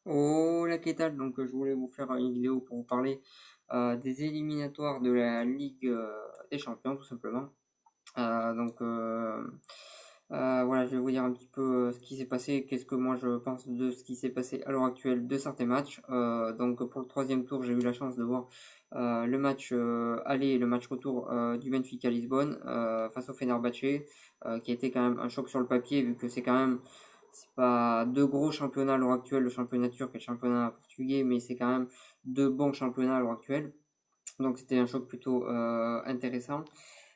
Hola, ¿qué tal? Je voulais vous faire une vidéo pour vous parler des éliminatoires de la Ligue des Champions, tout simplement. Voilà, je vais vous dire un petit peu ce qui s'est passé, qu'est-ce que moi je pense de ce qui s'est passé à l'heure actuelle de certains matchs. Pour le troisième tour, j'ai eu la chance de voir le match aller et le match retour du Benfica Lisbonne face au Fenerbahçe, qui a été quand même un choc sur le papier, vu que c'est pas deux gros championnats à l'heure actuelle, le championnat turc et le championnat portugais, mais c'est quand même deux bons championnats à l'heure actuelle. Donc c'était un choc plutôt intéressant.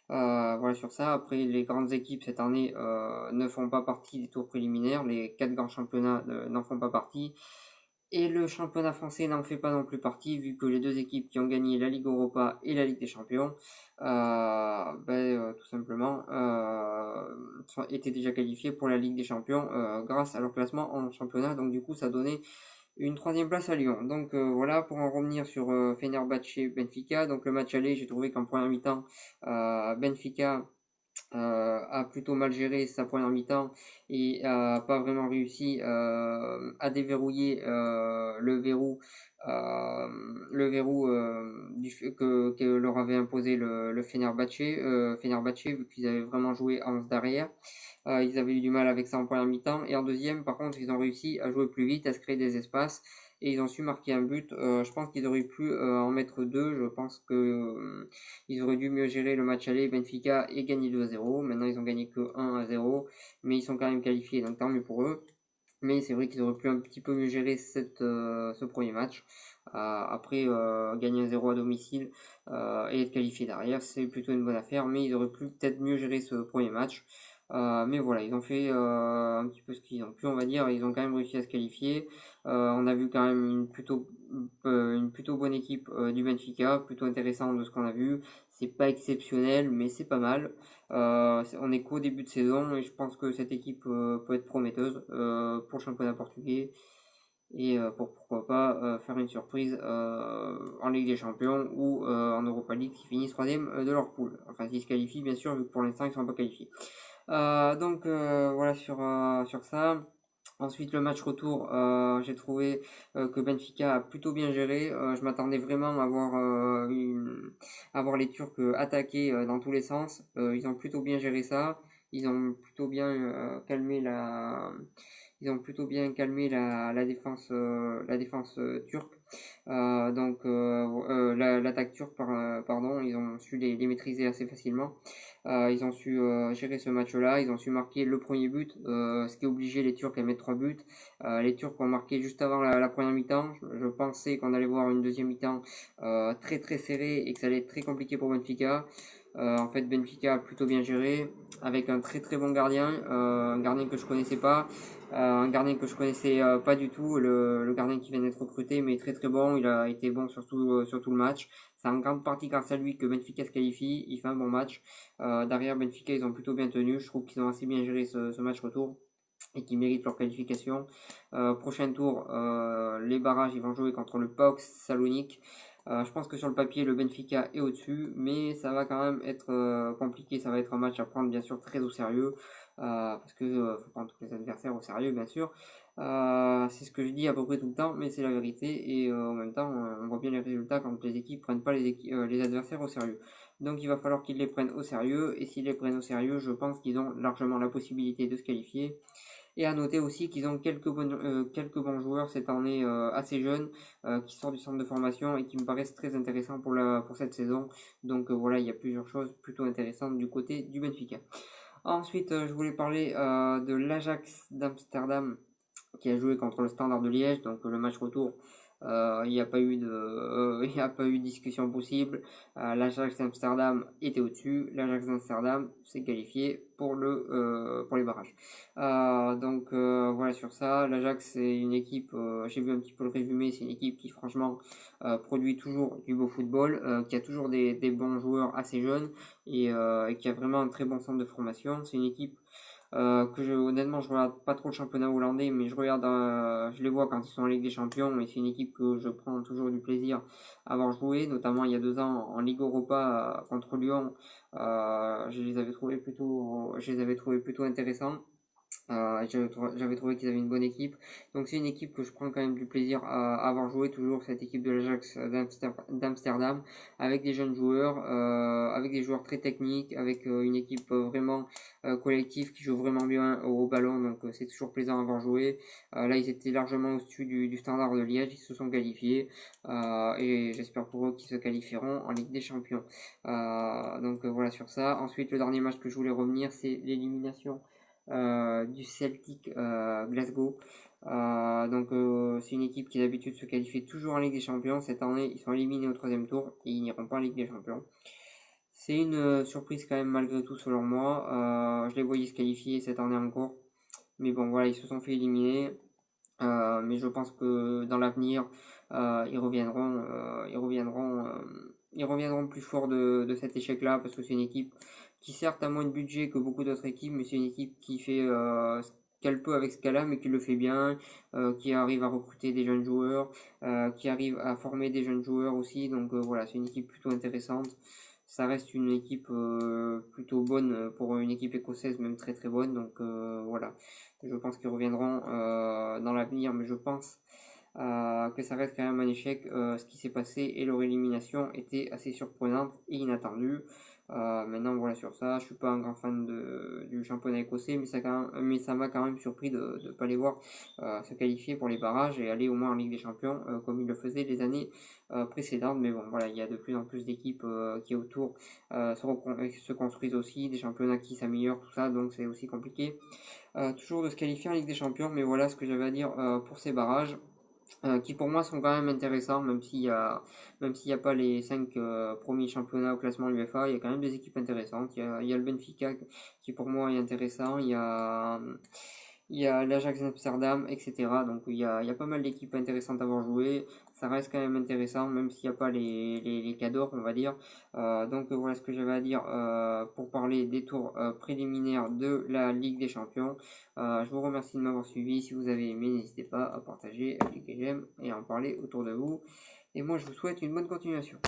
Voilà sur ça. Après, les grandes équipes cette année ne font pas partie des tours préliminaires. Les quatre grands championnats n'en font pas partie. Et le championnat français n'en fait pas non plus partie, vu que les deux équipes qui ont gagné la Ligue Europa et la Ligue des Champions, tout simplement, étaient déjà qualifiées pour la Ligue des Champions grâce à leur classement en championnat. Donc du coup, ça donnait une troisième place à Lyon. Voilà, pour en revenir sur Fenerbahçe Benfica. Donc le match aller, j'ai trouvé qu'en première mi-temps, Benfica a plutôt mal géré sa première mi-temps et a pas vraiment réussi à déverrouiller euh, que leur avait imposé le Fenerbahçe. Fenerbahçe, vu qu'ils avaient vraiment joué en 11 derrière, ils avaient eu du mal avec ça en première mi-temps. Et en deuxième, par contre, ils ont réussi à jouer plus vite, à se créer des espaces. Et ils ont su marquer un but. Je pense qu'ils auraient pu en mettre deux. Je pense que ils auraient dû mieux gérer le match aller Benfica et gagner 2-0. Maintenant, ils ont gagné que 1-0. Mais ils sont quand même qualifiés, donc tant mieux pour eux. Mais c'est vrai qu'ils auraient pu un petit peu mieux gérer ce premier match. Gagner 1-0 à domicile et être qualifié derrière, c'est plutôt une bonne affaire. Mais ils auraient pu peut-être mieux gérer ce premier match. Mais voilà, ils ont fait un petit peu ce qu'ils ont pu, on va dire. Ils ont quand même réussi à se qualifier. On a vu quand même une plutôt bonne équipe du Benfica, plutôt intéressante de ce qu'on a vu. C'est pas exceptionnel, mais c'est pas mal. On est qu'au début de saison et je pense que cette équipe peut être prometteuse pour le championnat portugais et pourquoi pas faire une surprise en Ligue des Champions ou en Europa League qui finissent troisième de leur poule. Enfin, s'ils se qualifient, bien sûr, vu que pour l'instant ils ne sont pas qualifiés. Voilà sur ça. Ensuite, le match retour, j'ai trouvé que Benfica a plutôt bien géré. Je m'attendais vraiment à voir les Turcs attaquer dans tous les sens. Ils ont plutôt bien géré ça. Ils ont plutôt bien calmé la défense turque. L'attaque turque, pardon, ils ont su les maîtriser assez facilement. Ils ont su gérer ce match-là, ils ont su marquer le premier but, ce qui a obligé les Turcs à mettre trois buts. Les Turcs ont marqué juste avant la première mi-temps. Je pensais qu'on allait voir une deuxième mi-temps très très serrée et que ça allait être très compliqué pour Benfica. En fait, Benfica a plutôt bien géré avec un très très bon gardien, un gardien que je connaissais pas, un gardien que je connaissais pas du tout, le gardien qui vient d'être recruté, mais très très bon. Il a été bon sur tout le match. C'est en grande partie grâce à lui que Benfica se qualifie. Il fait un bon match. Derrière Benfica, ils ont plutôt bien tenu. Je trouve qu'ils ont assez bien géré ce match retour et qui méritent leur qualification. Prochain tour, les barrages, ils vont jouer contre le PAOK Salonique. Je pense que sur le papier, le Benfica est au-dessus, mais ça va quand même être compliqué. Ça va être un match à prendre bien sûr très au sérieux, parce que faut prendre tous les adversaires au sérieux, bien sûr. C'est ce que je dis à peu près tout le temps, mais c'est la vérité. Et en même temps, on voit bien les résultats quand les équipes prennent pas les adversaires au sérieux. Donc il va falloir qu'ils les prennent au sérieux, et s'ils les prennent au sérieux, je pense qu'ils ont largement la possibilité de se qualifier. Et à noter aussi qu'ils ont quelques bons joueurs cette année assez jeunes qui sortent du centre de formation et qui me paraissent très intéressants pour cette saison. Voilà, il y a plusieurs choses plutôt intéressantes du côté du Benfica. Ensuite, je voulais parler de l'Ajax d'Amsterdam qui a joué contre le Standard de Liège. Donc le match retour, il n'y a pas eu il n'y a pas eu de discussion possible. L'Ajax d'Amsterdam était au-dessus. L'Ajax d'Amsterdam s'est qualifié pour les barrages. Voilà sur ça. L'Ajax c'est une équipe, j'ai vu un petit peu le résumé, c'est une équipe qui franchement produit toujours du beau football, qui a toujours des bons joueurs assez jeunes et qui a vraiment un très bon centre de formation. C'est une équipe honnêtement, je regarde pas trop le championnat hollandais, mais je les vois quand ils sont en Ligue des Champions, et c'est une équipe que je prends toujours du plaisir à avoir joué, notamment il y a 2 ans en Ligue Europa contre Lyon. Je les avais trouvés plutôt intéressants. J'avais trouvé qu'ils avaient une bonne équipe. Donc c'est une équipe que je prends quand même du plaisir à avoir joué, toujours cette équipe de l'Ajax d'Amsterdam, avec des jeunes joueurs, avec des joueurs très techniques, avec une équipe vraiment collective qui joue vraiment bien au ballon. Donc c'est toujours plaisant à avoir joué. Là ils étaient largement au-dessus du Standard de Liège, ils se sont qualifiés et j'espère pour eux qu'ils se qualifieront en Ligue des Champions. Donc voilà sur ça. Ensuite le dernier match que je voulais revenir, c'est l'élimination du Celtic Glasgow. C'est une équipe qui d'habitude se qualifie toujours en Ligue des Champions. Cette année, ils sont éliminés au troisième tour et ils n'iront pas en Ligue des Champions. C'est une surprise quand même malgré tout selon moi. Je les voyais se qualifier cette année encore. Mais bon voilà, ils se sont fait éliminer. Mais je pense que dans l'avenir, ils reviendront plus forts de cet échec-là parce que c'est une équipe qui certes a moins de budget que beaucoup d'autres équipes, mais c'est une équipe qui fait ce qu'elle peut avec ce qu'elle a, mais qui le fait bien, qui arrive à recruter des jeunes joueurs, qui arrive à former des jeunes joueurs aussi. Donc voilà, c'est une équipe plutôt intéressante. Ça reste une équipe plutôt bonne pour une équipe écossaise, même très très bonne. Donc voilà, je pense qu'ils reviendront dans l'avenir, mais je pense que ça reste quand même un échec. Ce qui s'est passé et leur élimination était assez surprenante et inattendue. Maintenant, voilà sur ça, je suis pas un grand fan du championnat écossais, mais ça m'a quand même surpris de ne pas les voir se qualifier pour les barrages et aller au moins en Ligue des Champions comme ils le faisaient les années précédentes. Mais bon, voilà, il y a de plus en plus d'équipes qui autour se construisent aussi, des championnats qui s'améliorent, tout ça, donc c'est aussi compliqué toujours de se qualifier en Ligue des Champions. Mais voilà ce que j'avais à dire pour ces barrages qui pour moi sont quand même intéressants, même s'il y a pas les 5 premiers championnats au classement UEFA, il y a quand même des équipes intéressantes. Il y a le Benfica qui pour moi est intéressant, il y a l'Ajax Amsterdam, etc. Donc il y a pas mal d'équipes intéressantes à avoir joué. Ça reste quand même intéressant, même s'il n'y a pas les cadors, on va dire. Voilà ce que j'avais à dire pour parler des tours préliminaires de la Ligue des Champions. Je vous remercie de m'avoir suivi. Si vous avez aimé, n'hésitez pas à partager, à cliquer j'aime et à en parler autour de vous. Et moi, je vous souhaite une bonne continuation.